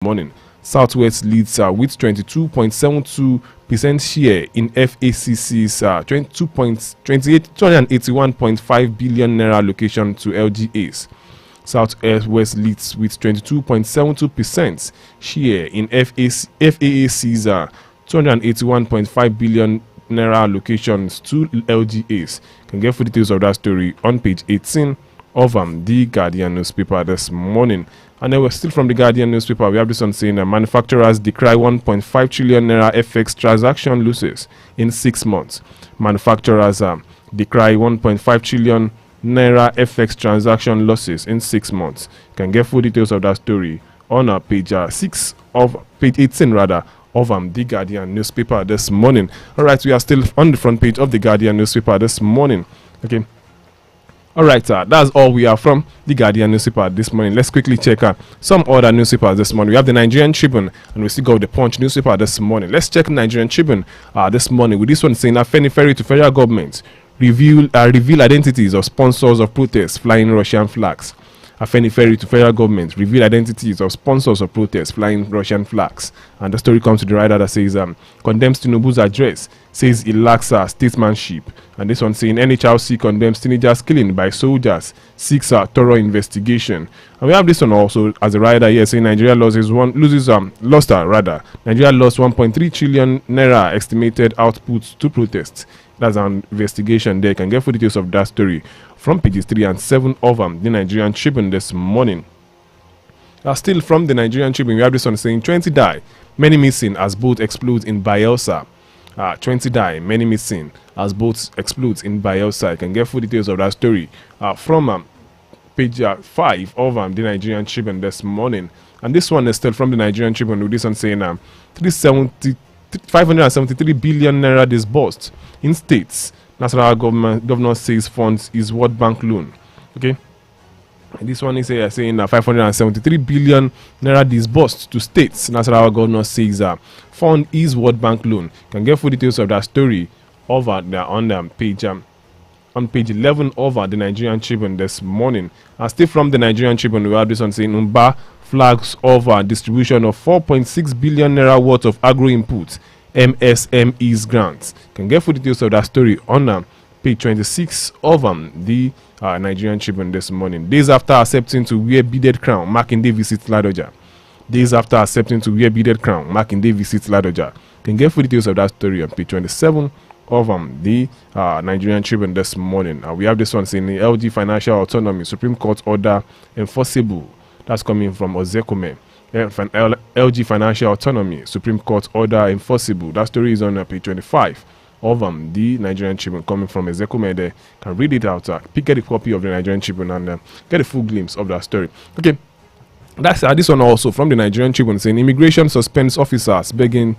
morning. Southwest leads with 22.72% share in FACC's 281.5 billion naira allocation to LGAs. Southwest leads with 22.72% share in FAAC's 281.5 billion naira allocations to LGAs. Can get full details of that story on page 18 of the Guardian newspaper this morning. And then we're still from the Guardian newspaper. We have this one saying that manufacturers decry 1.5 trillion naira FX transaction losses in 6 months. Manufacturers decry 1.5 trillion naira FX transaction losses in 6 months. Can get full details of that story on page 18 rather of the Guardian newspaper this morning. All right, we are still on the front page of the Guardian newspaper this morning. Okay. All right, that's all we have from the Guardian newspaper this morning. Let's quickly check some other newspapers this morning. We have the Nigerian Tribune, and we still got the Punch newspaper this morning. Let's check Nigerian Tribune this morning with this one saying that Ferry to federal government reveal identities of sponsors of protests flying Russian flags. Ferry to federal government reveal identities of sponsors of protests flying Russian flags. And the story comes to the writer that says condemns Tinubu's address, says it lacks statesmanship. And this one saying NHRC condemns teenagers killing by soldiers, seeks a thorough investigation. And we have this one also as a writer here saying Nigeria lost 1.3 trillion naira estimated output to protests. That's an investigation there. You can get full details of that story from pages 3 and 7 of the Nigerian Tribune this morning. Still from the Nigerian Tribune, we have this one saying 20 die, many missing as boat explodes in Bayelsa. 20 die, many missing as boats explodes in Bayelsa. You can get full details of that story from page 5 of the Nigerian Tribune this morning. And this one is still from the Nigerian Tribune with this one saying 573 billion naira disbursed in states. National governor says funds is World Bank loan. Okay. And this one is saying 573 billion naira disbursed to states. National governor says fund is World Bank loan. Can get full details of that story over there on page 11 over the Nigerian Tribune this morning. Still from the Nigerian Tribune, we have this one saying Umba flags over distribution of 4.6 billion naira worth of agro inputs MSMEs grants. Can get full details of that story on page 26 of the Nigerian Tribune this morning. Days after accepting to wear beaded crown, Makinde visits Ladoja. Days after accepting to wear beaded crown, Makinde visits Ladoja. Can get full details of that story on page 27 of the Nigerian Tribune this morning. We have this one saying the LG Financial Autonomy Supreme Court order enforceable. That's coming from Ozekome. LG Financial Autonomy Supreme Court order enforceable. That story is on page 25 of the Nigerian Tribune, coming from Ezekome. There can read it out, pick a copy of the Nigerian Tribune and get a full glimpse of that story. Okay, that's this one also from the Nigerian Tribune saying immigration suspends officers begging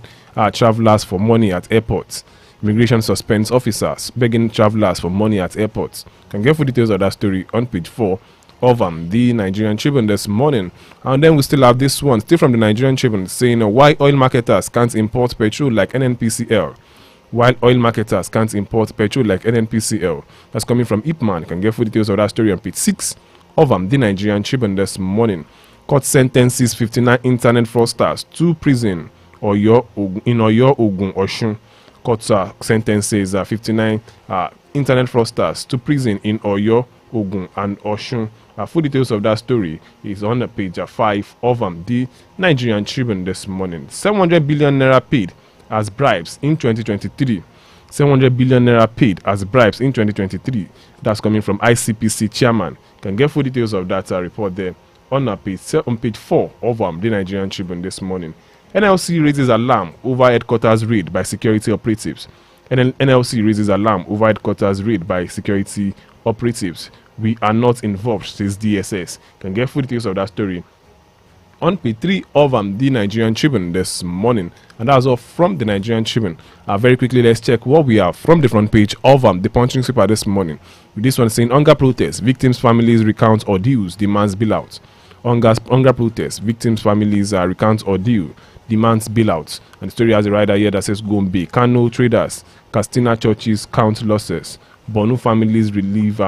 travelers for money at airports. Immigration suspends officers begging travelers for money at airports. Can get full details of that story on page 4 of the Nigerian Tribune this morning. And then we still have this one still from the Nigerian Tribune saying why oil marketers can't import petrol like NNPCL. While oil marketers can't import petrol like NNPCL. That's coming from Ipman. You can get full details of that story on page 6 of the Nigerian Tribune this morning. Court sentences 59 internet fraudsters to prison in Oyo, Ogun, Oshun. Court sentences 59 internet fraudsters to prison in Oyo, Ogun, and Oshun. Full details of that story is on the page 5 of the Nigerian Tribune this morning. 700 billion naira paid as bribes in 2023. 700 billion naira paid as bribes in 2023. That's coming from ICPC chairman. Can get full details of that report there on page 4 of the Nigerian Tribune this morning. NLC raises alarm over headquarters raid by security operatives. NLC raises alarm over headquarters raid by security operatives. We are not involved, says DSS. Can get full details of that story on page 3 of the Nigerian Tribune this morning. And that's all from the Nigerian Tribune. Very quickly, let's check what we have from the front page of the Punch newspaper this morning. With this one saying hunger protests, victims' families recount ordeals, demands bailouts. Hunger protests, victims' families recount ordeal, demands bailouts. And the story has a rider here that says Gombe, Kano traders, Castina churches count losses, Bonu families relieve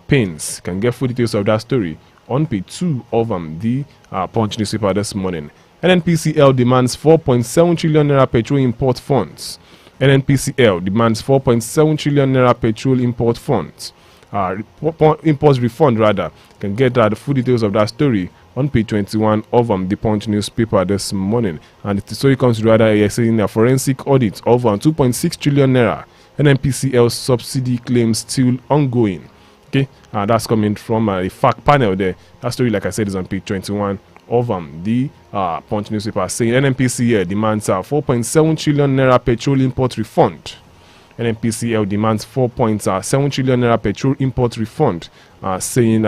pains. Can get full details of that story on page 2 of the Punch newspaper this morning. NNPCL demands 4.7 trillion naira petrol import funds. NNPCL demands 4.7 trillion naira petrol import funds. Import refund rather. You can get the full details of that story on page 21 of the Punch newspaper this morning. And the story comes rather saying a forensic audit of 2.6 trillion naira. NNPCL subsidy claims still ongoing. Okay, that's coming from a fact panel there. That story, like I said, is on page 21 of the Punch newspaper, saying NNPCL demands 4.7 trillion naira petrol import refund. NNPCL demands 4.7 trillion naira petrol import refund, saying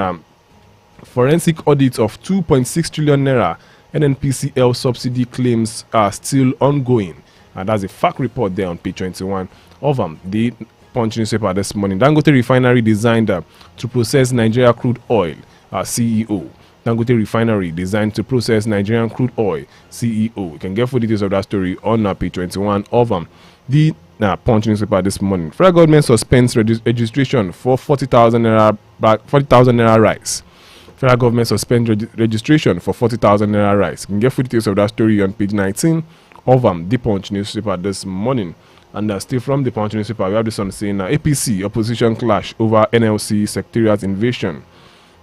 forensic audit of 2.6 trillion naira. NNPCL subsidy claims are still ongoing. And that's a fact report there on page 21 of the Punch newspaper this morning. Dangote Refinery designed to process Nigeria crude oil. CEO. Dangote Refinery designed to process Nigerian crude oil. CEO. You can get full details of that story on page 21 of the Punch newspaper this morning. Federal government suspends registration for 40,000 naira rice. Federal government suspends registration for 40,000 naira rice. You can get full details of that story on page 19 of the Punch newspaper this morning. And still from the Punch newspaper, we have this one saying APC opposition clash over NLC secretariat invasion.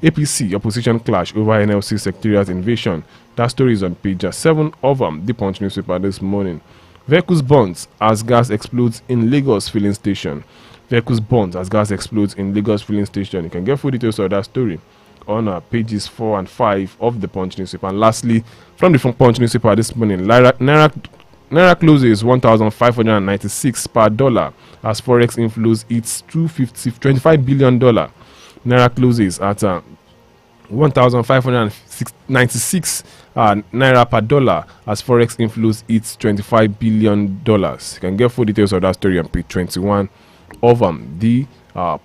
APC opposition clash over NLC secretariat invasion. That story is on page 7 of the Punch newspaper this morning. Vehicles burns as gas explodes in Lagos filling station. Vehicles burns as gas explodes in Lagos filling station. You can get full details of that story on pages 4 and 5 of the Punch newspaper. And lastly, from the Punch newspaper this morning, Naira closes 1,596 per dollar as forex inflows its $25 billion. Naira closes at 1,596 naira per dollar as forex inflows its $25 billion. You can get full details of that story on page 21 of the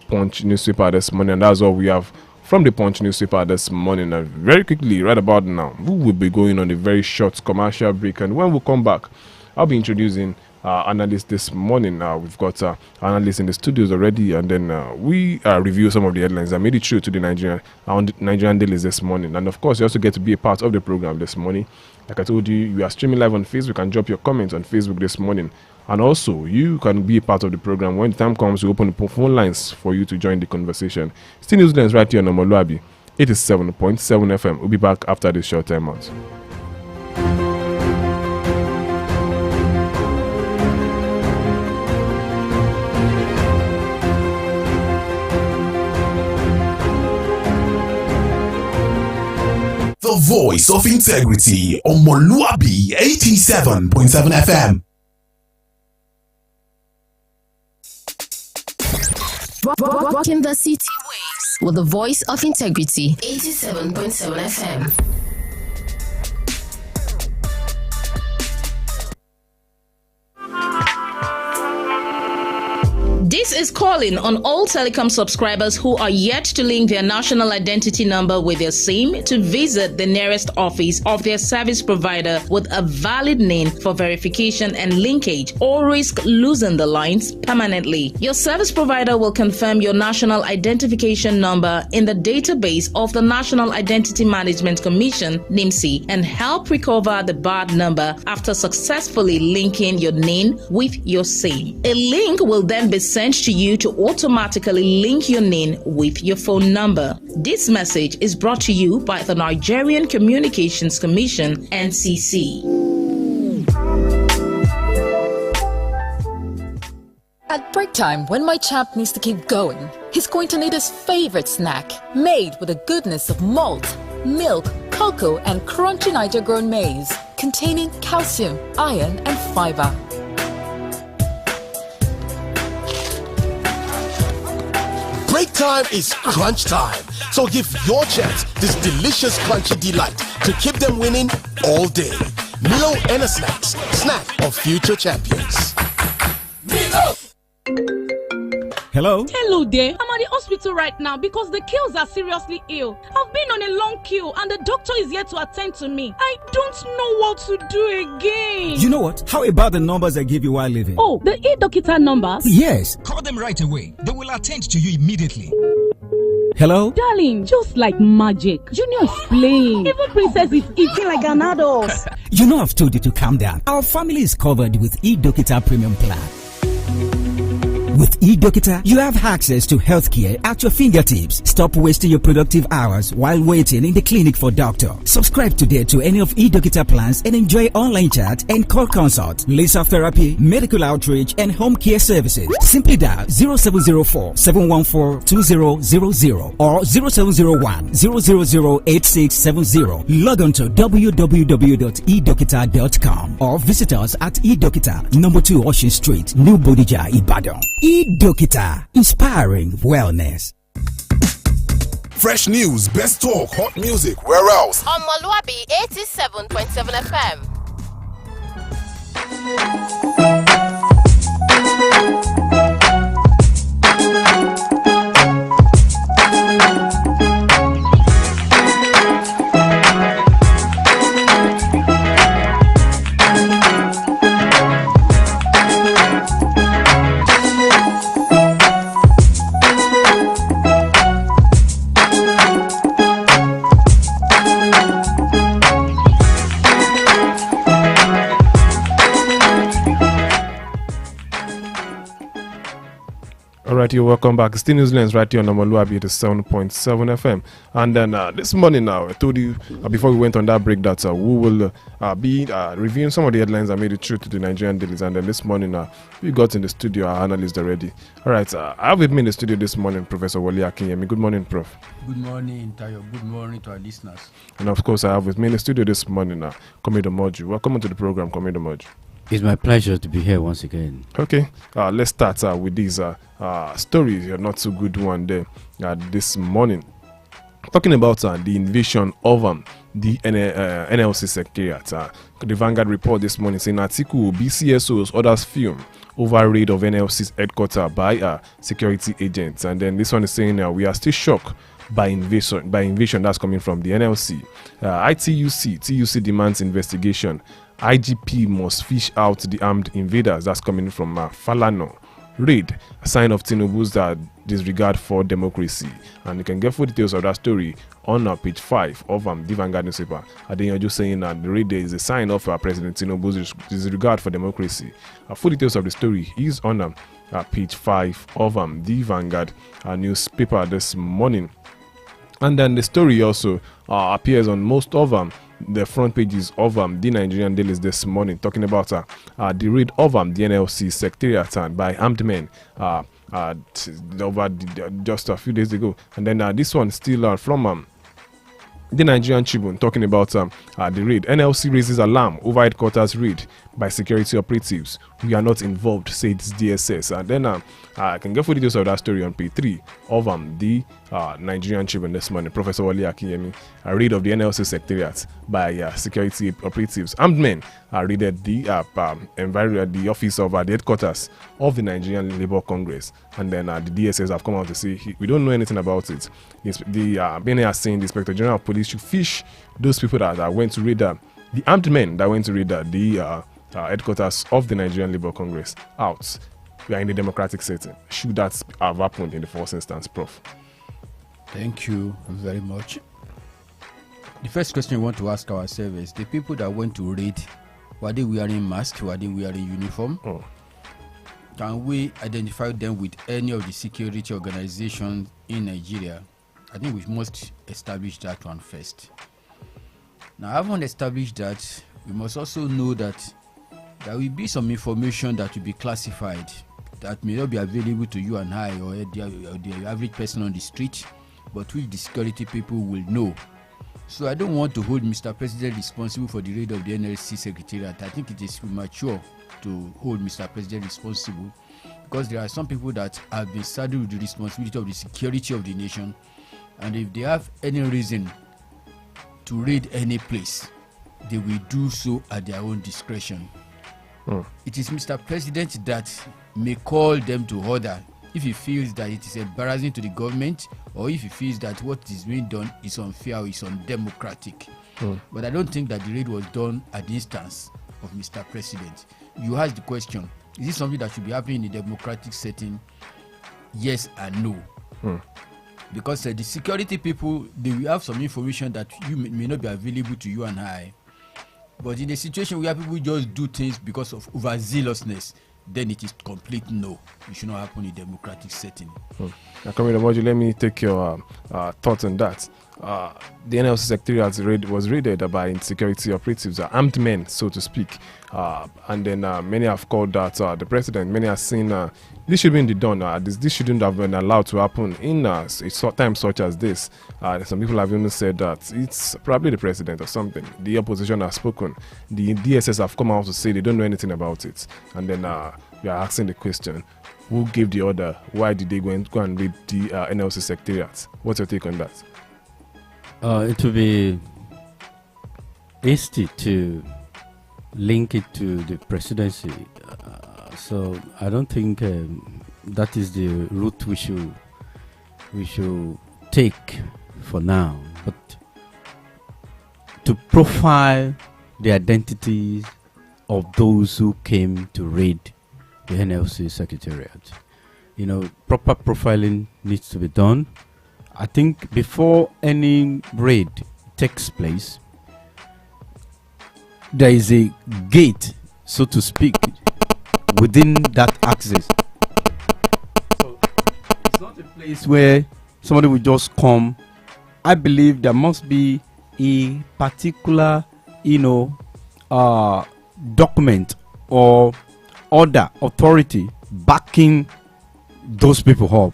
Punch newspaper this morning. And that's all we have from the Punch newspaper this morning. And very quickly, right about now, we will be going on a very short commercial break. And when we come back, I'll be introducing analysts this morning. We've got analysts in the studios already, and then we review some of the headlines that made it through to the Nigerian dailies this morning. And of course, you also get to be a part of the program this morning. Like I told you, we are streaming live on Facebook, and drop your comments on Facebook this morning. And also, you can be a part of the program. When the time comes, we open the phone lines for you to join the conversation. Still Newslands right here on omoluwabi 87.7 FM. We'll be back after this short time out. The voice of integrity, omoluwabi 87.7 FM. Rocking the city waves with the voice of integrity, 87.7 FM. This is calling on all telecom subscribers who are yet to link their national identity number with their SIM to visit the nearest office of their service provider with a valid NIN for verification and linkage, or risk losing the lines permanently. Your service provider will confirm your national identification number in the database of the National Identity Management Commission, NIMC, and help recover the bad number after successfully linking your NIN with your SIM. A link will then be sent to you to automatically link your NIN with your phone number. This message is brought to you by the Nigerian Communications Commission, NCC. At break time, when my champ needs to keep going, he's going to need his favorite snack, made with the goodness of malt, milk, cocoa, and crunchy Niger-grown maize, containing calcium, iron, and fiber. Break time is crunch time, so give your chance this delicious crunchy delight to keep them winning all day. Milo and a snack of future champions. Milo! Hello? Hello there. I'm at the hospital right now because the kills are seriously ill. I've been on a long queue and the doctor is here to attend to me. I don't know what to do again. You know what? How about the numbers I gave you while leaving? Oh, the e-Dokita numbers? Yes. Call them right away. They will attend to you immediately. Hello? Darling, just like magic. Junior is playing. Even Princess is eating like an adult. You know I've told you to calm down. Our family is covered with eDokita Premium Plan. With eDokita, you have access to healthcare at your fingertips. Stop wasting your productive hours while waiting in the clinic for doctor. Subscribe today to any of eDokita plans and enjoy online chat and call consult, laser therapy, medical outreach, and home care services. Simply dial 0704 714 2000 or 0701 000 8670. Log on to www.edokita.com or visit us at eDokita, number 2 Ocean Street, New Bodija, Ibadan. eDokita, inspiring wellness. Fresh news, best talk, hot music, where else? Omoluwabi 87.7 FM. Alright, you're welcome back. Still News Lens right here on omoluwabi 87.7 FM. And then this morning now, I told you before we went on that break that we will be reviewing some of the headlines that made it through to the Nigerian dailies. And then this morning, we got in the studio our analyst already. Alright, I have with me in the studio this morning Professor Wole Akinyemi. Good morning, Prof. Good morning, Tayo. Good morning to our listeners. And of course, I have with me in the studio this morning Komedo Moju. Welcome to the program, Komedo Moju. It's my pleasure to be here once again. Okay, let's start with these stories. Not so good one there this morning. Talking about the invasion of the NLC Secretariat. The Vanguard report this morning saying Atiku BCSOs orders film over raid of NLC's headquarters by security agents. And then this one is saying we are still shocked by invasion that's coming from the NLC. TUC demands investigation. IGP must fish out the armed invaders. That's coming from Falano. Raid, a sign of Tinubu's disregard for democracy. And you can get full details of that story on page 5 of the Vanguard newspaper. And then you're just saying that the raid is a sign of President Tinubu's disregard for democracy. Full details of the story is on page 5 of the Vanguard newspaper this morning. And then the story also appears on most of the front pages of the Nigerian dailies this morning, talking about the raid of the NLC Secretariat by armed men over just a few days ago. And then this one still from the Nigerian Tribune, talking about the raid. NLC raises alarm over headquarters raid by security operatives. We are not involved, says DSS. And then I can get full details of that story on page 3 of the Nigerian Tribune this morning. Professor Wole Akinyemi, a raid of the NLC Secretariat by security operatives. Armed men raided the office of the headquarters of the Nigerian Labour Congress. And then the DSS have come out to say we don't know anything about it. The BNA are saying the Inspector General of Police should fish those people that went to raid the armed men that went to raid the headquarters of the Nigerian Labour Congress out. We are in a democratic setting. Should that have happened in the first instance, Prof? Thank you very much. The first question we want to ask ourselves is the people that went to raid, were they wearing masks? Were they wearing uniform? Oh. Can we identify them with any of the security organizations in Nigeria? I think we must establish that one first. Now, having established that, we must also know that there will be some information that will be classified that may not be available to you and I or the average person on the street, but which the security people will know. So I don't want to hold Mr. President responsible for the raid of the NLC Secretariat. I think it is premature to hold Mr. President responsible because there are some people that have been saddled with the responsibility of the security of the nation, and if they have any reason to raid any place, they will do so at their own discretion. It is Mr. President that may call them to order if he feels that it is embarrassing to the government or if he feels that what is being done is unfair or is undemocratic. But I don't think that the raid was done at the instance of Mr. President. You asked the question, is this something that should be happening in a democratic setting? Yes and no. because the security people, they will have some information that you may not be available to you and I. But in a situation where people just do things because of overzealousness, then it is complete no. It should not happen in a democratic setting. Now, Comrade Omoju, let me take your thoughts on that. The NLC Secretariat was raided by insecurity operatives, armed men, so to speak. And then many have called that the president, many have seen this shouldn't be done. This shouldn't have been allowed to happen in a time such as this. Some people have even said that it's probably the president or something. The opposition has spoken. The DSS have come out to say they don't know anything about it. And then we are asking the question, who gave the order? Why did they go and raid the NLC Secretariat? What's your take on that? It will be hasty to link it to the presidency. So I don't think that is the route we should take for now. But to profile the identities of those who came to raid the NLC Secretariat, proper profiling needs to be done. I think before any raid takes place, there is a gate, so to speak, within that access. So it's not a place where somebody will just come. I believe there must be a particular, document or order, authority backing those people up,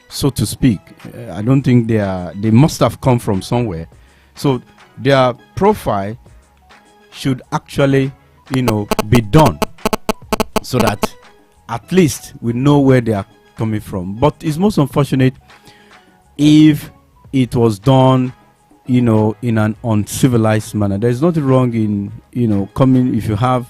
so to speak. I don't think they must have come from somewhere. So their profile should actually, be done, so that at least we know where they are coming from. But it's most unfortunate if it was done, in an uncivilized manner. There's nothing wrong in, coming, if you have,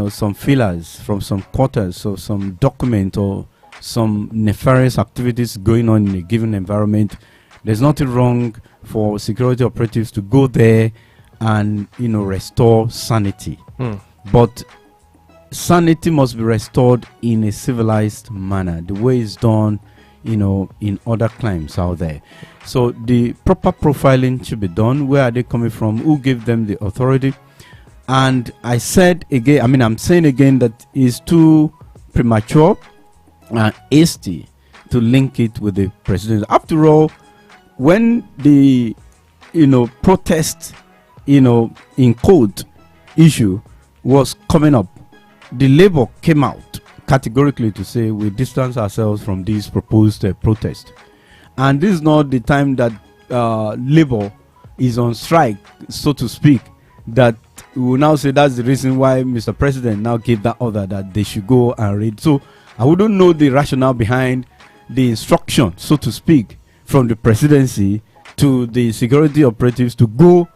some feelers from some quarters or some document or some nefarious activities going on in a given environment. There's nothing wrong for security operatives to go there and, restore sanity. But sanity must be restored in a civilized manner, the way it's done, in other crimes out there. So the proper profiling should be done. Where are they coming from? Who gave them the authority? And I'm saying again that it's too premature and hasty to link it with the president. After all, when the protest in court issue was coming up, the Labour came out categorically to say we distance ourselves from this proposed protest. And this is not the time that Labour is on strike, so to speak, that we will now say that's the reason why Mr. President now gave that order that they should go and raid. So I wouldn't know the rationale behind the instruction, so to speak, from the presidency to the security operatives to go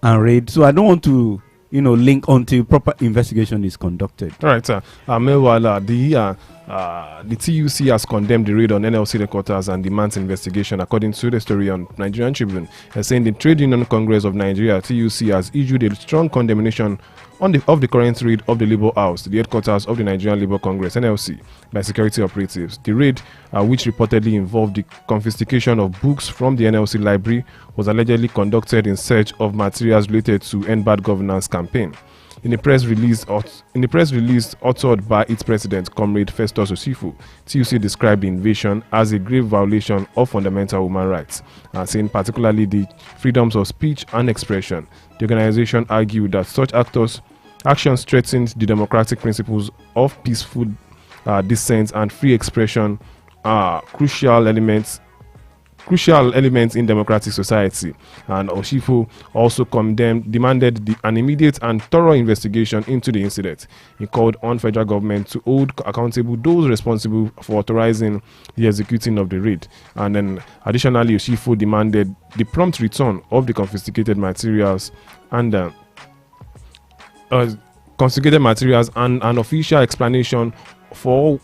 and raid. So I don't want to, link until proper investigation is conducted. All right, sir. Meanwhile, the TUC has condemned the raid on NLC headquarters and demands investigation, according to the story on Nigerian Tribune, saying the Trade Union Congress of Nigeria (TUC) has issued a strong condemnation of the current raid of the Labour House, the headquarters of the Nigerian Labour Congress (NLC), by security operatives. The raid, which reportedly involved the confiscation of books from the NLC library, was allegedly conducted in search of materials related to End Bad Governance campaign. In a press release authored by its president, Comrade Festus Osifu, TUC described the invasion as a grave violation of fundamental human rights, saying particularly the freedoms of speech and expression. The organization argued that such actions threatened the democratic principles of peaceful dissent and free expression, crucial elements in democratic society. And Oshifu also demanded an immediate and thorough investigation into the incident. He called on federal government to hold accountable those responsible for authorizing the executing of the raid. And then additionally, Oshifu demanded the prompt return of the confiscated materials and an official explanation for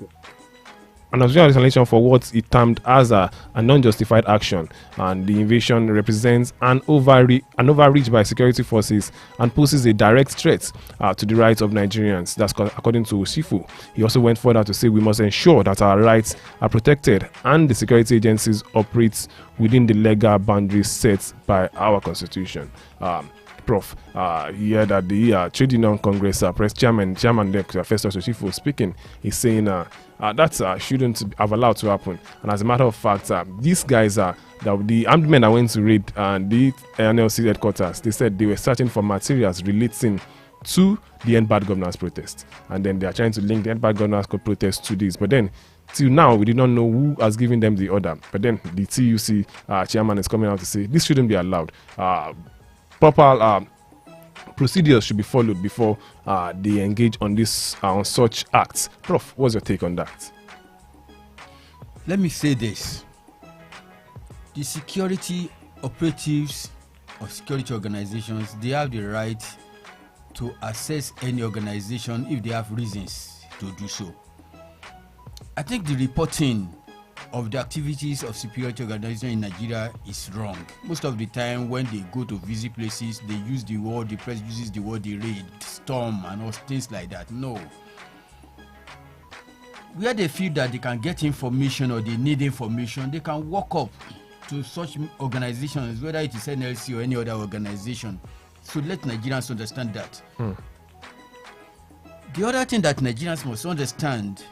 an explanation for what he termed as an unjustified action, and the invasion represents an overreach by security forces and poses a direct threat to the rights of Nigerians. That's according to Shifu. He also went further to say we must ensure that our rights are protected and the security agencies operate within the legal boundaries set by our constitution. Prof, here that the Trade Union Congress Press Chairman Festus Osifo speaking, is saying that shouldn't have allowed to happen. And as a matter of fact, these guys the armed men that went to raid the NLC headquarters, they said they were searching for materials relating to the End Bad Governance protest, and then they are trying to link the End Bad Governance protest to this. But then till now, we did not know who has given them the order. But then the TUC chairman is coming out to say this shouldn't be allowed. Proper procedures should be followed before they engage on this on such acts. Prof, what's your take on that? Let me say this: the security operatives of security organizations, they have the right to assess any organization if they have reasons to do so. I think the reporting of the activities of security organizations in Nigeria is wrong. Most of the time when they go to visit places, they use the word, the press uses the word, they raid, storm and all things like that. No. Where they feel that they can get information or they need information, they can walk up to such organizations, whether it is NLC or any other organization. So let Nigerians understand that. The other thing that Nigerians must understand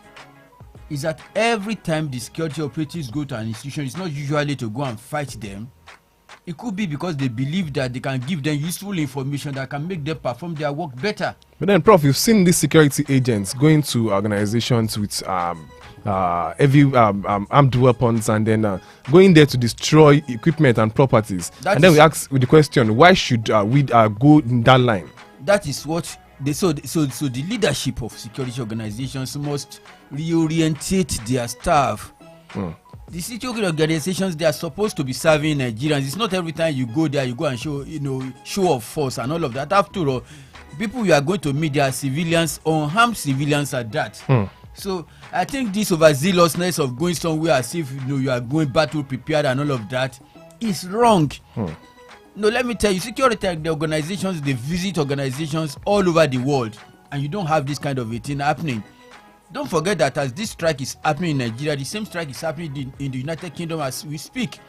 is that every time the security operatives go to an institution, it's not usually to go and fight them. It could be because they believe that they can give them useful information that can make them perform their work better. But then, Prof, you've seen these security agents going to organizations with heavy armed weapons and then going there to destroy equipment and properties. And then we ask with the question, why should we go in that line? That is what so the leadership of security organizations must reorientate their staff. The security organizations, they are supposed to be serving Nigerians. It's not every time you go there, you go and show of force and all of that. After all, people you are going to meet, they are civilians, unarmed civilians at that. So I think this overzealousness of going somewhere as if you are going battle prepared and all of that is wrong. No, let me tell you, security organizations, they visit organizations all over the world, and you don't have this kind of a thing happening. Don't forget that as this strike is happening in Nigeria, the same strike is happening in the United Kingdom as we speak.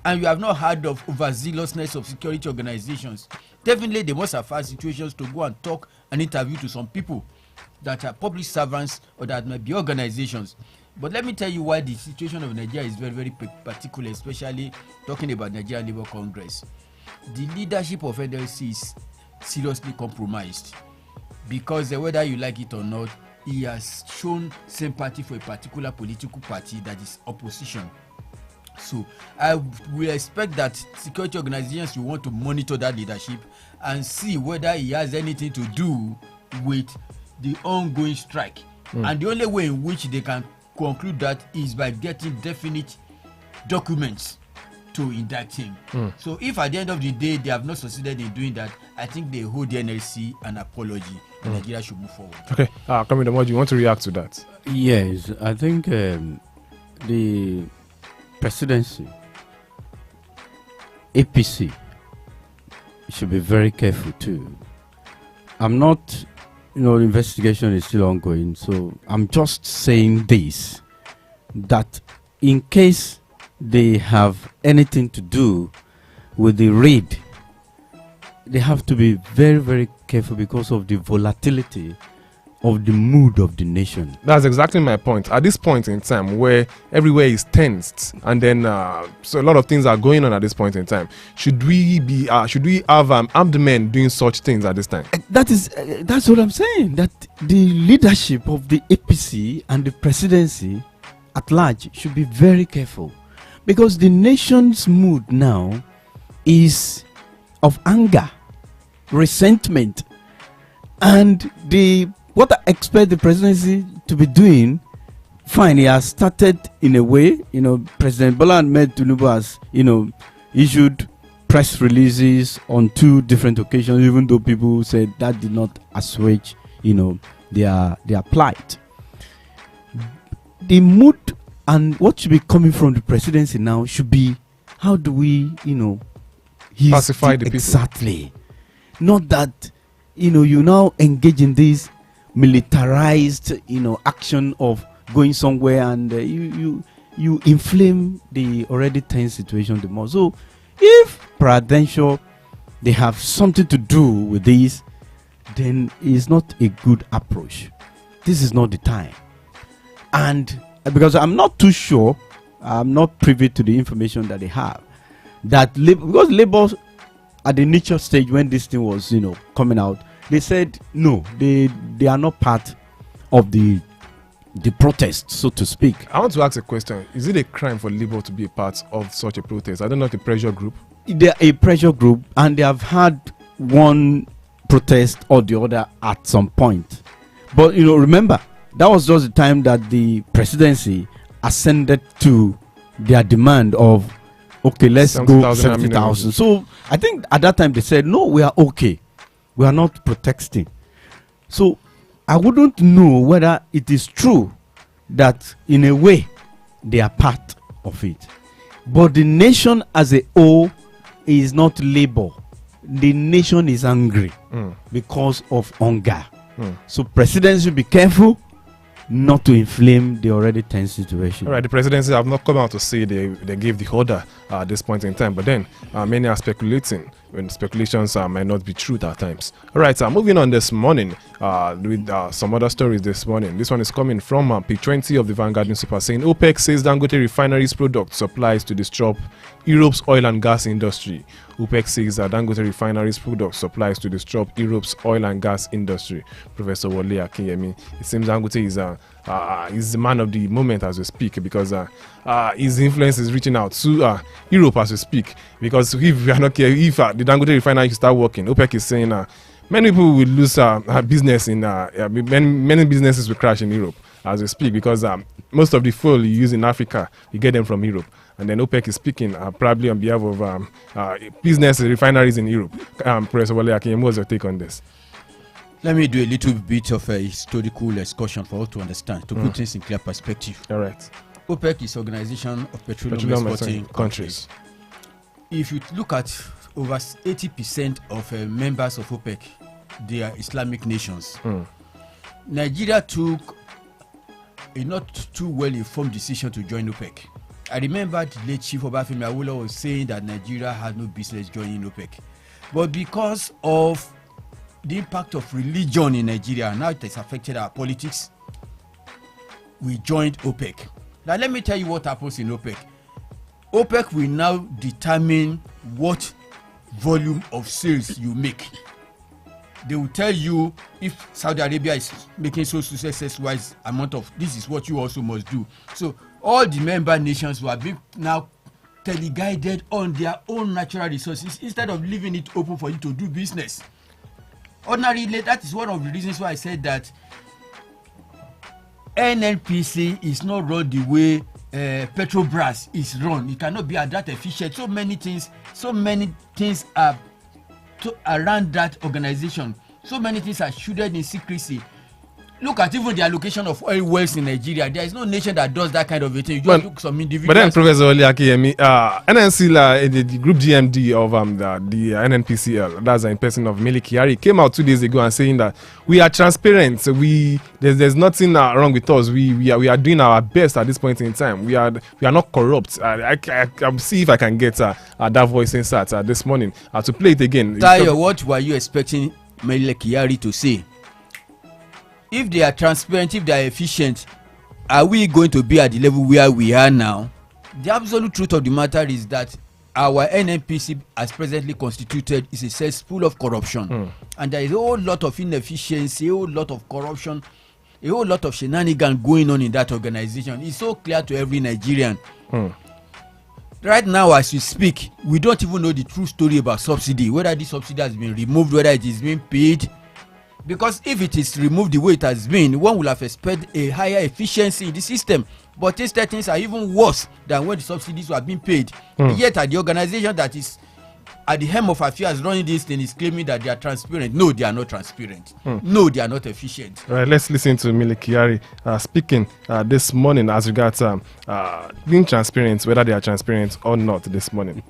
And you have not heard of overzealousness of security organizations. Definitely, they must have had situations to go and talk and interview to some people that are public servants or that might be organizations. But let me tell you why the situation of Nigeria is very, very particular, especially talking about Nigeria Labour Congress. The leadership of NLC is seriously compromised because whether you like it or not, he has shown sympathy for a particular political party that is opposition. So I will expect that security organizations will want to monitor that leadership and see whether he has anything to do with the ongoing strike. And the only way in which they can conclude that is by getting definite documents to indict him. So if at the end of the day they have not succeeded in doing that, I think they hold the NLC an apology and Nigeria should move forward. Okay, Kamil, what do you want to react to that? Yes, I think the presidency, APC, should be very careful too. I'm not, the investigation is still ongoing, so I'm just saying this, that in case they have anything to do with the raid, they have to be very, very careful because of the volatility of the mood of the nation. That's exactly my point. At this point in time where everywhere is tensed and then so a lot of things are going on at this point in time, should we have armed men doing such things at this time? That's what I'm saying, that the leadership of the APC and the presidency at large should be very careful, because the nation's mood now is of anger, resentment, and what I expect the presidency to be doing, fine, he has started in a way. President Bola Ahmed Tinubu has, issued press releases on 2 different occasions, even though people said that did not assuage, their plight. the mood and what should be coming from the presidency now should be, how do we, pacify the people. Exactly. Not that, you now engage in this militarized, action of going somewhere and you inflame the already tense situation the more. So if peradventure they have something to do with this, then it's not a good approach. This is not the time. And because I'm not too sure, I'm not privy to the information that they have, that because Labour at the initial stage when this thing was coming out, they said no, they are not part of the protest, so to speak. I want to ask a question. Is it a crime for Labour to be a part of such a protest? I don't know, if a pressure group. They're a pressure group, and they have had one protest or the other at some point. But remember, that was just the time that the presidency ascended to their demand of, okay, let's 70, go 70,000. So I think at that time they said, no, we are okay. We are not protesting. So I wouldn't know whether it is true that in a way they are part of it. But the nation as a whole is not Labour. The nation is angry because of hunger. So presidents should be careful not to inflame the already tense situation. All right, the presidency have not come out to say they gave the order at this point in time, but then many are speculating when speculations might not be true at times. All right, moving on this morning with some other stories this morning. This one is coming from page 20 of the Vanguard newspaper, saying OPEC says Dangote refineries product supplies to disrupt Europe's oil and gas industry. OPEC says that Dangote refineries product supplies to disrupt Europe's oil and gas industry. Professor Wole Akinyemi, it seems Dangote is the man of the moment as we speak, because his influence is reaching out to Europe as we speak. Because if we are not careful, if the Dangote refinery start working, OPEC is saying many people will lose business in many businesses will crash in Europe as we speak, because most of the fuel you use in Africa, you get them from Europe. And then OPEC is speaking probably on behalf of business refineries in Europe. Professor Wole Akinyemi, what's your take on this? Let me do a little bit of a historical excursion for us to understand, to put things in clear perspective. All right. OPEC is Organization of Petroleum Exporting Countries. If you look at over 80% of members of OPEC, they are Islamic nations. Nigeria took a not too well informed decision to join OPEC. I remember the late Chief Obafemi Awolowo was saying that Nigeria had no business joining OPEC. But because of the impact of religion in Nigeria, now it has affected our politics, we joined OPEC. Now let me tell you what happens in OPEC. OPEC will now determine what volume of sales you make. They will tell you if Saudi Arabia is making so success-wise amount of, this is what you also must do. So all the member nations will be now teleguided on their own natural resources instead of leaving it open for you to do business. Ordinarily, that is one of the reasons why I said that NNPC is not run the way Petrobras is run. It cannot be that efficient. So many things are around that organization. So many things are shrouded in secrecy. Look at even the allocation of oil wells in Nigeria. There is no nation that does that kind of a thing. You just look some individuals. But then, Professor Wole Akinyemi, NNC, the group GMD of the NNPCL, that's in person of Mele Kyari, came out 2 days ago and saying that we are transparent. There's nothing wrong with us. We are doing our best at this point in time. We are not corrupt. I'll see if I can get that voice inside this morning to play it again. Tayo, what were you expecting Mele Kyari to say? If they are transparent, if they are efficient, are we going to be at the level where we are now? The absolute truth of the matter is that our NNPC, as presently constituted, is a cesspool of corruption. And there is a whole lot of inefficiency, a whole lot of corruption, a whole lot of shenanigans going on in that organization. It's so clear to every Nigerian. Right now, as we speak, we don't even know the true story about subsidy, whether this subsidy has been removed, whether it is being paid. Because if it is removed the way it has been, one will have expected a higher efficiency in the system. But instead, things are even worse than when the subsidies were being paid. Yet, at the organization that is at the helm of affairs running this thing is claiming that they are transparent. No, they are not transparent. No, they are not efficient. All right, let's listen to Mile Kyari speaking this morning as regards being transparent, whether they are transparent or not this morning.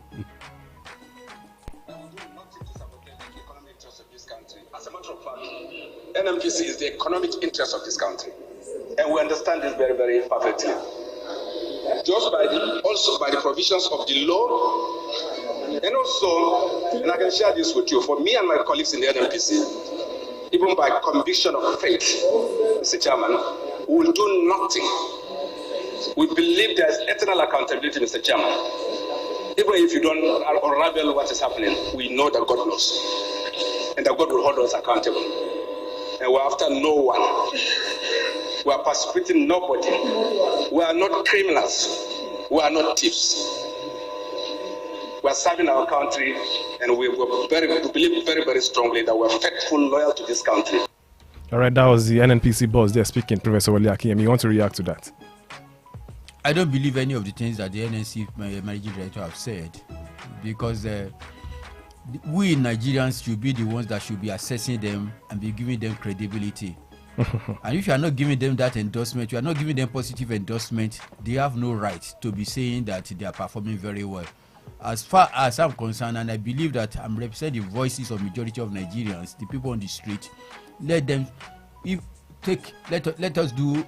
As a matter of fact, NMPC is the economic interest of this country, and we understand this very, very perfectly. Just also by the provisions of the law. And also, and I can share this with you, for me and my colleagues in the NMPC, even by conviction of faith, Mr. Chairman, we will do nothing. We believe there is eternal accountability, Mr. Chairman. Even if you don't unravel what is happening, we know that God knows. And that God will hold us accountable. And we're after no one. We are persecuting nobody. We are not criminals. We are not thieves. We are serving our country, and we believe very, very strongly that we are faithful, loyal to this country. All right, that was the NNPC boss there speaking, Professor Wale Akinnyemi. You want to react to that? I don't believe any of the things that the NNC managing director have said, because we Nigerians should be the ones that should be assessing them and be giving them credibility. And if you are not giving them that endorsement, you are not giving them positive endorsement, they have no right to be saying that they are performing very well. As far as I'm concerned, and I believe that I'm representing the voices of majority of Nigerians, the people on the street, let us do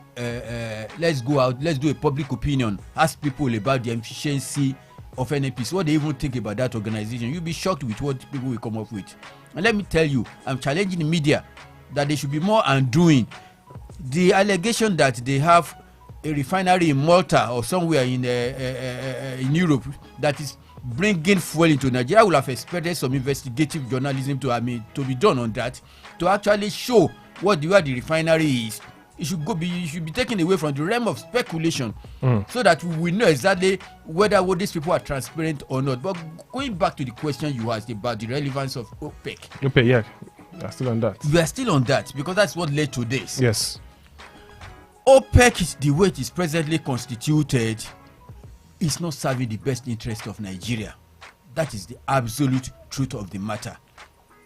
let's go out, let's do a public opinion, ask people about the efficiency of NNPC, what they even think about that organization. You'll be shocked with what people will come up with. And let me tell you, I'm challenging the media that they should be more undoing. The allegation that they have a refinery in Malta or somewhere in Europe that is bringing fuel into Nigeria, I would have expected some investigative journalism to be done on that, to actually show where the refinery is. It should be taken away from the realm of speculation, so that we know exactly whether these people are transparent or not. But going back to the question you asked about the relevance of OPEC. OPEC, yeah, we are still on that. We are still on that because that's what led to this. Yes. OPEC, the way it is presently constituted, is not serving the best interest of Nigeria. That is the absolute truth of the matter.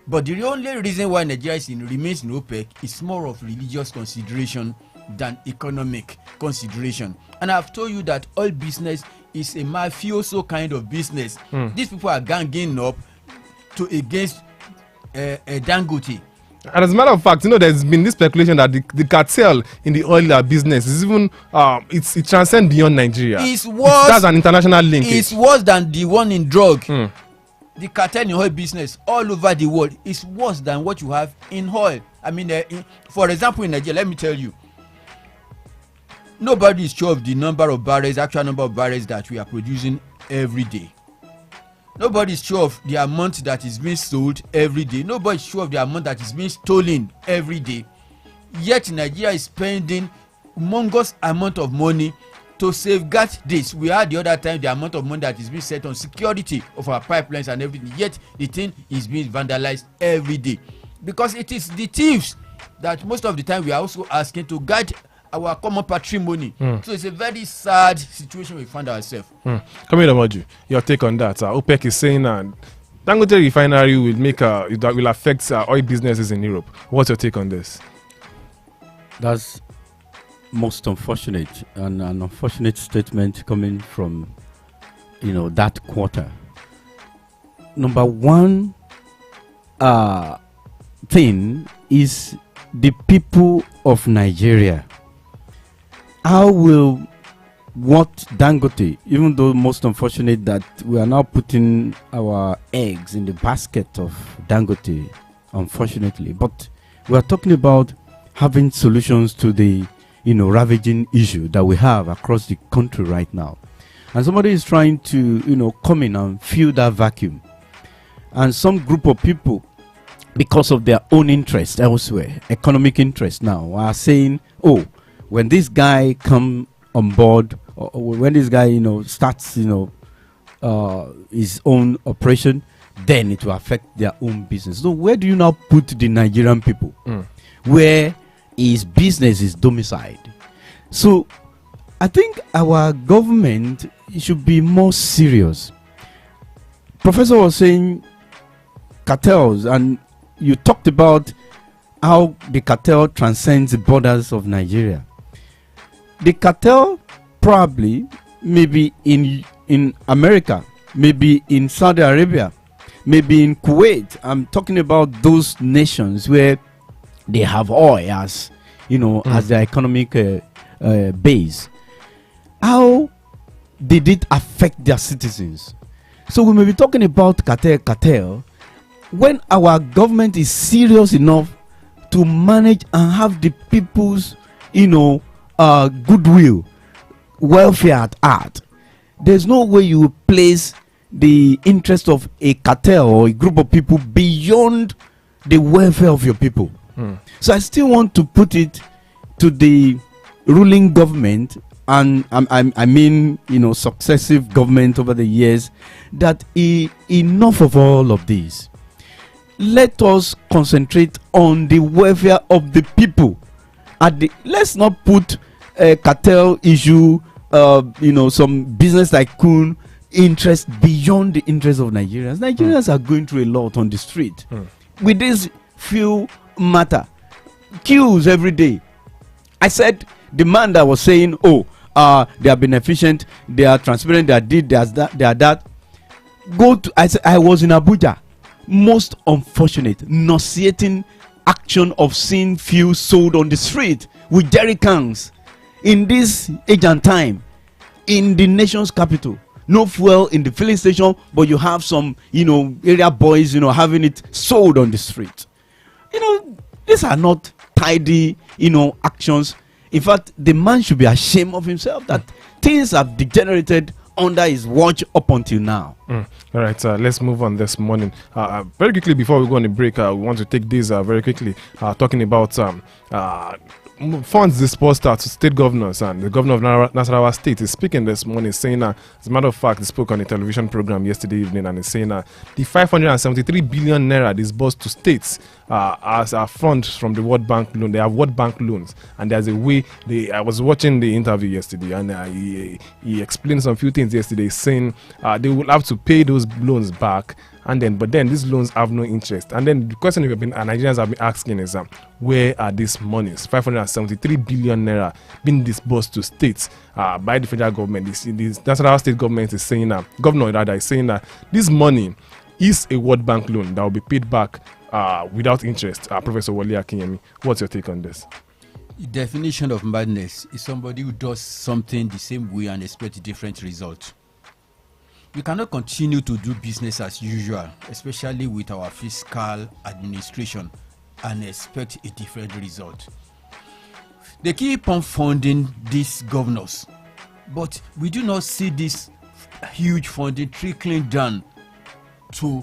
But the only reason why Nigeria remains in OPEC is more of religious consideration than economic consideration. And I've told you that oil business is a mafioso kind of business. These people are ganging up against Dangote. And as a matter of fact, there's been this speculation that the cartel in the oil business is even it transcends beyond Nigeria. That's an international link. It's worse than the one in drug. The cartel in oil business all over the world is worse than what you have in oil. I mean, for example, in Nigeria, let me tell you, nobody is sure of the actual number of barrels that we are producing every day. Nobody is sure of the amount that is being sold every day. Nobody is sure of the amount that is being stolen every day. Yet Nigeria is spending humongous amount of money to safeguard this. We had the other time the amount of money that is being set on security of our pipelines and everything. Yet the thing is being vandalized every day. Because it is the thieves that most of the time we are also asking to guard our common patrimony. So it's a very sad situation we find ourselves. Coming on, Moju, your take on that. OPEC is saying Dangote refinery will affect oil businesses in Europe. What's your take on this? That's most unfortunate, and an unfortunate statement coming from that quarter. Number one thing is the people of Nigeria. How will what Dangote, even though most unfortunate that we are now putting our eggs in the basket of Dangote, unfortunately, but we are talking about having solutions to the ravaging issue that we have across the country right now. And somebody is trying to, come in and fill that vacuum. And some group of people, because of their own interest elsewhere, economic interest now, are saying, oh, when this guy come on board, or when this guy, starts, his own operation, then it will affect their own business. So where do you now put the Nigerian people? Where his business is domiciled? So I think our government should be more serious. Professor was saying cartels, and you talked about how the cartel transcends the borders of Nigeria. The cartel probably maybe in America, maybe in Saudi Arabia, maybe in Kuwait. I'm talking about those nations where they have oil as, as their economic base. How did it affect their citizens? So we may be talking about cartel when our government is serious enough to manage and have the people's, goodwill, welfare at heart. There's no way you place the interest of a cartel or a group of people beyond the welfare of your people. So I still want to put it to the ruling government, and I mean, successive government over the years, that enough of all of this. Let us concentrate on the welfare of the people. Let's not put a cartel issue, some business tycoon interest beyond the interest of Nigerians. Nigerians are going through a lot on the street with this few matter. Queues every day. I said the man that was saying, they are beneficent, they are transparent, they are that, they are that. I said I was in Abuja. Most unfortunate, nauseating action of seeing fuel sold on the street with jerry cans in this age and time in the nation's capital. No fuel in the filling station, but you have some, area boys, having it sold on the street. These are not tidy, actions. In fact, the man should be ashamed of himself that things have degenerated under his watch up until now. All right, let's move on this morning. Very quickly, before we go on the break, we want to take this very quickly, talking about funds dispersed to state governors, and the governor of Nasarawa State is speaking this morning, saying, as a matter of fact, he spoke on a television program yesterday evening, and he's saying the 573 billion naira disbursed to states as a fund from the World Bank loan. They have World Bank loans, and there's a way. I was watching the interview yesterday, and he explained some few things yesterday, saying they will have to pay those loans back. But then these loans have no interest. And then the question Nigerians have been asking is, where are these monies? 573 billion naira being disbursed to states by the federal government. That's what our state government is saying. Governor rather is saying that this money is a World Bank loan that will be paid back without interest. Professor Wale Akinyemi, what's your take on this? The definition of madness is somebody who does something the same way and expects a different result. We cannot continue to do business as usual, especially with our fiscal administration, and expect a different result. They keep on funding these governors, but we do not see this huge funding trickling down to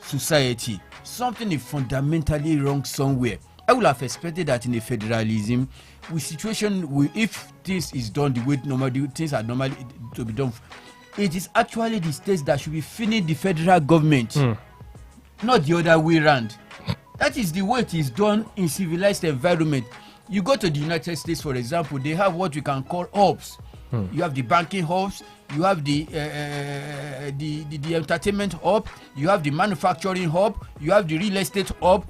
society. Something is fundamentally wrong somewhere. I would have expected that in a federalism, with situation, if this is done the way normally things are normally to be done, it is actually the states that should be feeding the federal government, not the other way around. That is the way it is done in civilized environment. You go to the United States, for example, they have what we can call hubs. You have the banking hubs, you have the entertainment hub, you have the manufacturing hub, you have the real estate hub,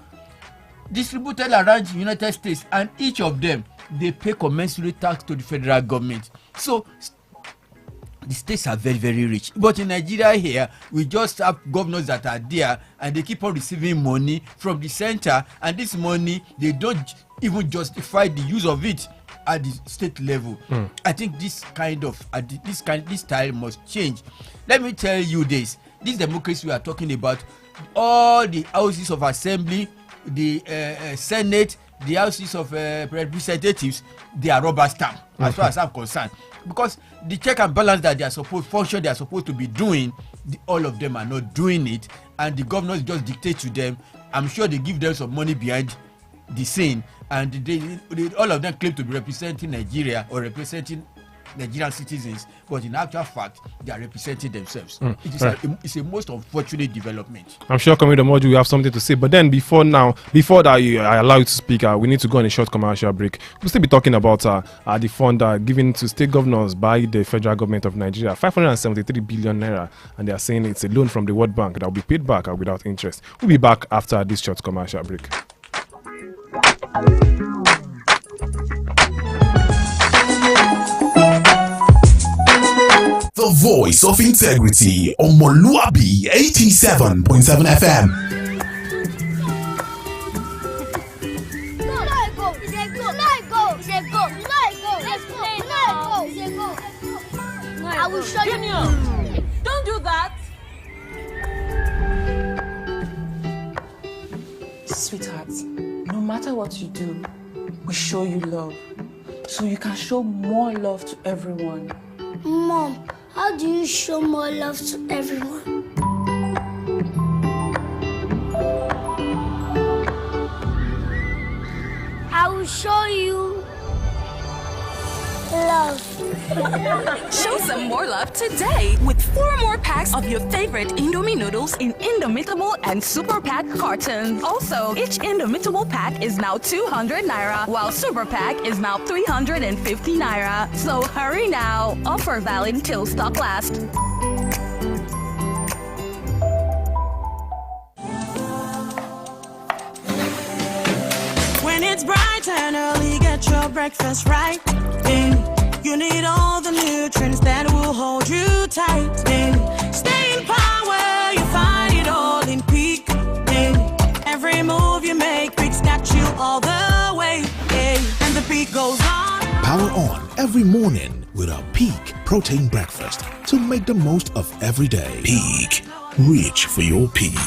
distributed around the United States, and each of them, they pay commensurate tax to the federal government. So the states are very, very rich. But in Nigeria here, we just have governors that are there and they keep on receiving money from the center, and this money, they don't even justify the use of it at the state level. I think this style must change. Let me tell you this democracy we are talking about, all the houses of assembly, the Senate, the houses of representatives, they are rubber stamp as far as I'm concerned. Because the check and balance that they are supposed to be doing, all of them are not doing it, and the governors just dictate to them. I'm sure they give them some money behind the scene, and they all of them claim to be representing Nigeria or representing Nigerian citizens, but in actual fact, they are representing themselves. It is Right. it's a most unfortunate development. I'm sure Comrade Omoju will have something to say. But then before that I allow you to speak, we need to go on a short commercial break. We'll still be talking about the fund given to state governors by the federal government of Nigeria, 573 billion naira, and they are saying it's a loan from the World Bank that will be paid back without interest. We'll be back after this short commercial break. The voice of integrity, omoluwabi 87.7 FM. I will show you. Junior, don't do that. Sweetheart, no matter what you do, we show you love. So you can show more love to everyone. Mom, how do you show more love to everyone? I will show you love. Show some more love today with 4 more packs of your favorite Indomie noodles in Indomitable and Super Pack cartons. Also, each Indomitable pack is now 200 naira, while Super Pack is now 350 naira. So hurry now. Offer valid till stock lasts. When it's bright and early, get your breakfast right. You need all the nutrients that will hold you tight. Stay in power, you find it all in Peak. Every move you make, Peak's got you all the way. And the Peak goes on. Power on every morning with our Peak protein breakfast to make the most of every day. Peak, reach for your peak.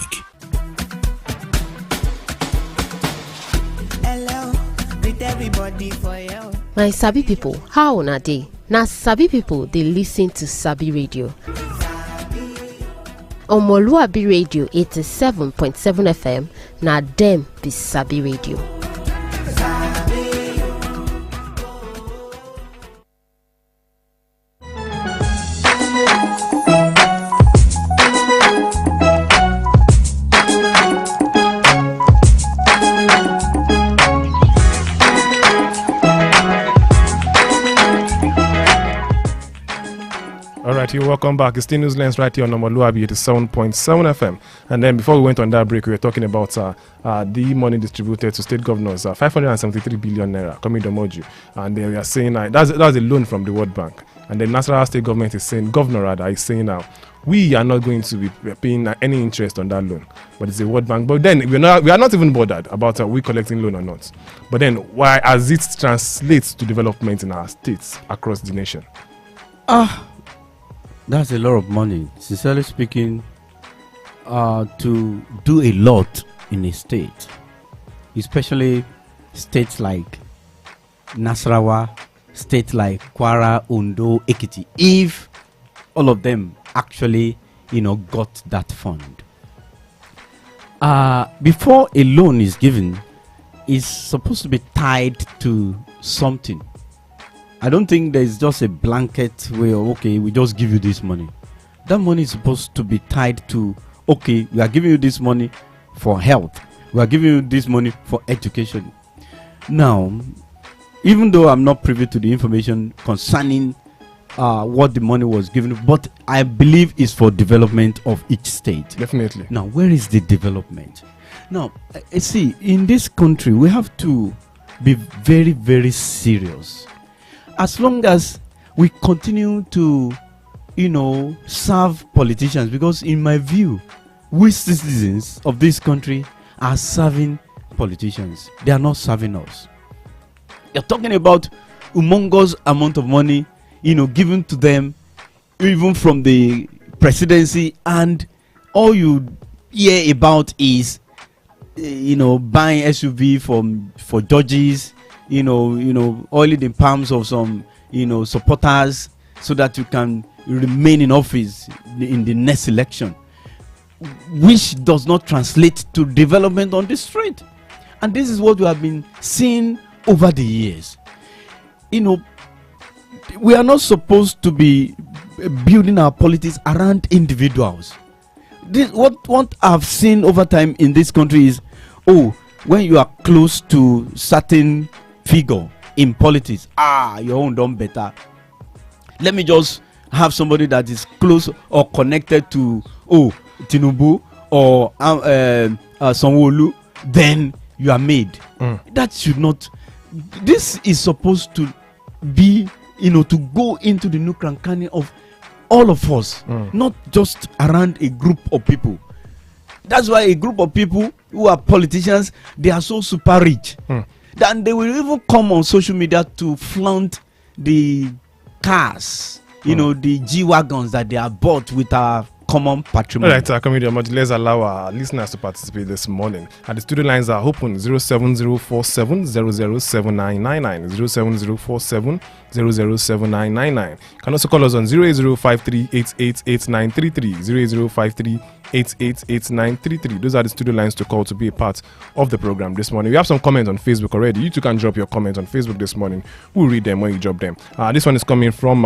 Hello, greet everybody for you. My Sabi people, how una dey? Na Sabi people dey listen to Sabi Radio. Omoluwabi Radio 87.7 FM, na dem be Sabi Radio. Alright, you're welcome back. It's still Newslands right here on Omoluwabi 87.7 FM. And then before we went on that break, we were talking about the money distributed to state governors, 573 billion naira, coming to Moju. And they are saying that's a loan from the World Bank. And the National State government is saying, governor rather, is saying now, we are not going to be paying any interest on that loan, but it's a World Bank. But then we are not even bothered about we collecting loan or not. But then why, as it translates to development in our states across the nation? That's a lot of money. Sincerely speaking, to do a lot in a state, especially states like Nasarawa, states like Kwara, Ondo, Ekiti, if all of them actually, got that fund. Before a loan is given, it's supposed to be tied to something. I don't think there's just a blanket way of, okay, we just give you this money. That money is supposed to be tied to, okay, we are giving you this money for health. We are giving you this money for education. Now, even though I'm not privy to the information concerning what the money was given, but I believe it's for development of each state. Definitely. Now, where is the development? Now, see, in this country, we have to be very, very serious. As long as we continue to, serve politicians, because in my view, we citizens of this country are serving politicians. They are not serving us. You're talking about humongous amount of money, given to them, even from the presidency, and all you hear about is, buying SUV for judges, oiling the palms of some, supporters, so that you can remain in office in the next election, which does not translate to development on the street. And this is what we have been seeing over the years. we are not supposed to be building our politics around individuals. What I've seen over time in this country is, when you are close to certain figure in politics, your own done better. Let me just have somebody that is close or connected to Tinubu or Sanwo-Olu, then you are made. That should not. This is supposed to be, to go into the nook and cranny of all of us, not just around a group of people. That's why a group of people who are politicians, they are so super rich. Then they will even come on social media to flaunt the cars, the G-Wagons that they are bought with our common patrimony. All right, Comedian, let's allow our listeners to participate this morning. And the studio lines are open 07047 007999, 07047 007999. You can also call us on 08053888933, 08053888933. Those are the studio lines to call to be a part of the program this morning. We have some comments on Facebook already. You too can drop your comments on Facebook this morning. We'll read them when you drop them. This one is coming from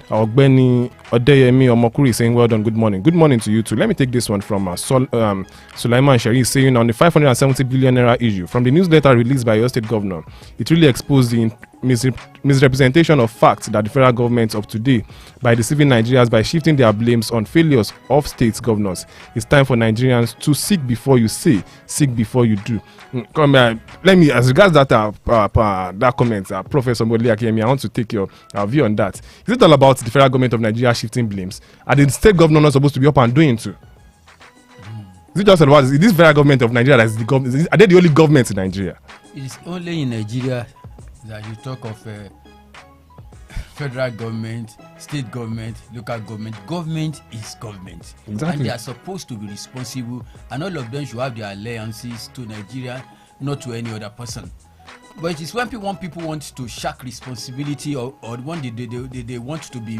Ogbeni Odeyemi Omokuri saying, well done, good morning. Good morning to you too. Let me take this one from Sulaiman Shari saying, on the 570 billion naira issue, from the newsletter released by your state governor, it really exposed the misrepresentation of facts that the federal government of today by deceiving Nigerians by shifting their blames on failures of state governors. It's time for Nigerians to seek before you say, seek before you do. Let me, as regards that comment, Professor Modli Akemi, I want to take your view on that. Is it all about the federal government of Nigeria shifting blames? Are the state governor not supposed to be up and doing too? Is it just about this federal government of Nigeria that is the government? Are they the only government in Nigeria? It is only in Nigeria that you talk of federal government, state government, local government. Government is government. Exactly. And they are supposed to be responsible, and all of them should have their alliances to Nigeria, not to any other person. But it is when people want to shirk responsibility or when they want to be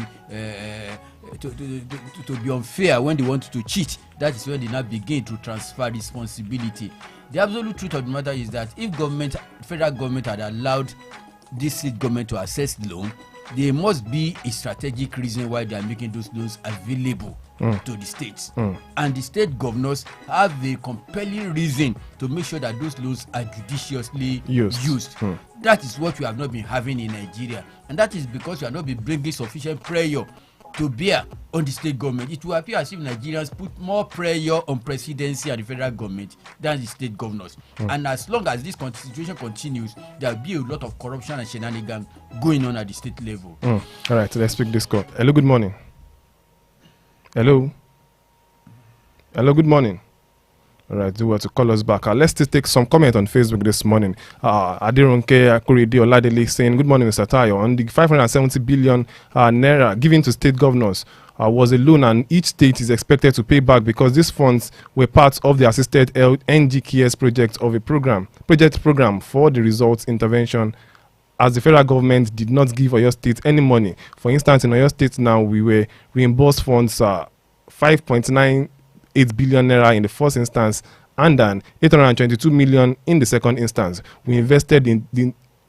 to be unfair, when they want to cheat, that is when they now begin to transfer responsibility. The absolute truth of the matter is that if federal government had allowed this state government to access loan, there must be a strategic reason why they are making those loans available to the states. And the state governors have a compelling reason to make sure that those loans are judiciously used. That is what we have not been having in Nigeria. And that is because we have not been bringing sufficient pressure to bear on the state government. It will appear as if Nigerians put more pressure on presidency and the federal government than the state governors. And as long as this situation continues, there will be a lot of corruption and shenanigans going on at the state level. All right, let's pick this call. Hello, good morning. Hello, good morning. All right, do what to call us back. Let's just take some comment on Facebook this morning. Adirunke Akuridi Oladele saying, good morning, Mr. Tayo. On the 570 billion naira given to state governors was a loan, and each state is expected to pay back because these funds were part of the assisted NGKS project of a program for the results intervention, as the federal government did not give Oyo State any money. For instance, in Oyo State now, we were reimbursed funds 5.98 billion naira in the first instance and then 822 million in the second instance. We invested in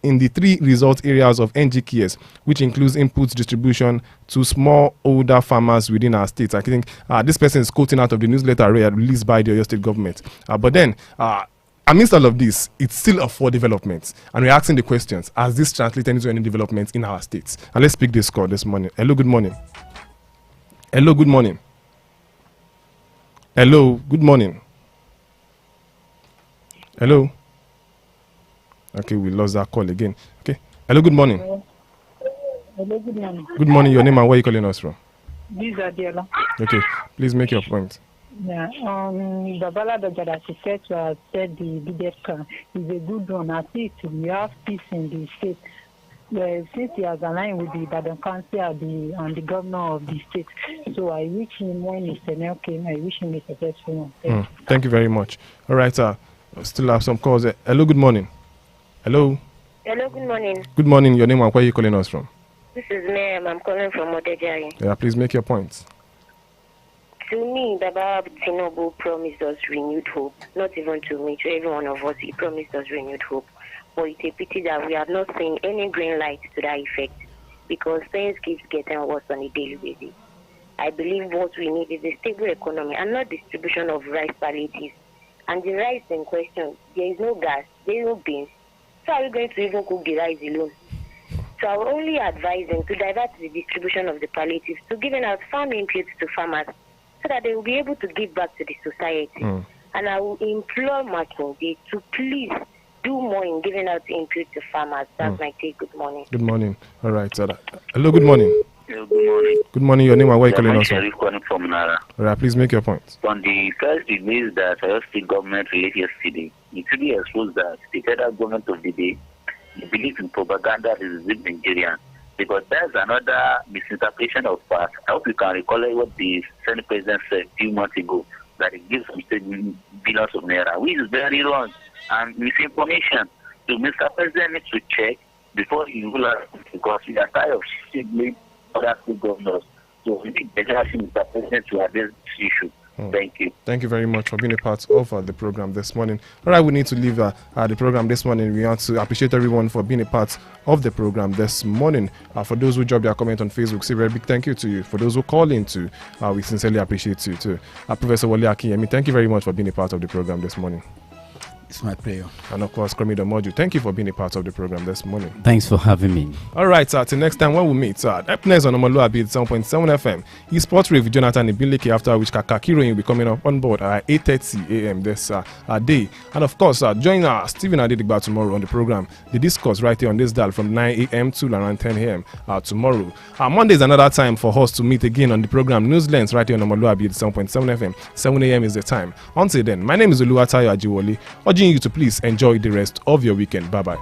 the three result areas of NGKS, which includes inputs distribution to smallholder farmers within our state. I think this person is quoting out of the newsletter released by the Oyo State government. But then, amidst all of this, it's still up for development. And we're asking the questions, has this translated into any development in our states? And let's pick this call this morning. Hello, good morning. Hello, good morning. Hello, good morning. Hello. Okay, we lost that call again. Okay. Hello, good morning. Hello, good morning. Good morning. Your name and where are you calling us from? This is Adela. Okay, please make your point. Yeah, Babala Dojada, she said to have said the biggest car is a good one. At least we have peace in the state. Since he has aligned with the Ibadan Council and the governor of the state. So I wish him, when his tenure came, I wish him a successful one. Thank you very much. All right, still have some calls. Hello, good morning. Hello. Hello, good morning. Good morning. Your name and where are you calling us from? This is Miriam. I'm calling from Odejari. Yeah, please make your points. To me, Baba Tinubu promised us renewed hope. Not even to me, to every one of us, he promised us renewed hope. But it's a pity that we have not seen any green light to that effect. because things keeps getting worse on a daily basis. I believe what we need is a stable economy and not distribution of rice palliatives. And the rice in question, there is no gas, there is no beans. So are we going to even cook the rice alone? So I will only advise them to divert the distribution of the palliatives to giving out farm inputs to farmers so that they will be able to give back to the society. And I will implore Makinde to please do more in giving out input to farmers. That's my take. Good morning. Good morning. All right. Hello, good morning. Hello, good morning. Good morning. Your name and where you calling us from? Calling from Nara. All right, please make your point. On the first release that our state government released yesterday, it really exposed that the federal government of the day believes in propaganda is Nigerian. Because there's another misinterpretation of facts. I hope you can recall what the Senate President said a few months ago, that it gives some state billions of naira, which is very wrong and misinformation. So Mr. President needs to check before he rule out, because we are tired of signaling other state governors. So we need better action, Mr. President, to address this issue. Thank you. Thank you very much for being a part of the program this morning. All right, we need to leave the program this morning. We want to appreciate everyone for being a part of the program this morning. For those who drop their comment on Facebook, say a very big thank you to you. For those who call in too, we sincerely appreciate you too. Professor Wale Akiyemi, thank you very much for being a part of the program this morning. It's my prayer. And of course, Kremi Domoju, thank you for being a part of the program this morning. Thanks for having me. All right, till next time when we meet. Up next on omoluwabi 7.7 FM, eSports Rave with Jonathan Ibileke, after which Kakaki will be coming up on board at 8:30 a.m. this day. And of course, join Stephen Adedigba tomorrow on the program. The discuss right here on this dial from 9 a.m. to around 10 a.m. Tomorrow. Monday is another time for us to meet again on the program Newslands right here on omoluwabi 7.7 FM. 7 a.m. is the time. Until then, my name is Oluwatayo Ajiwole. Urging you to please enjoy the rest of your weekend. Bye bye.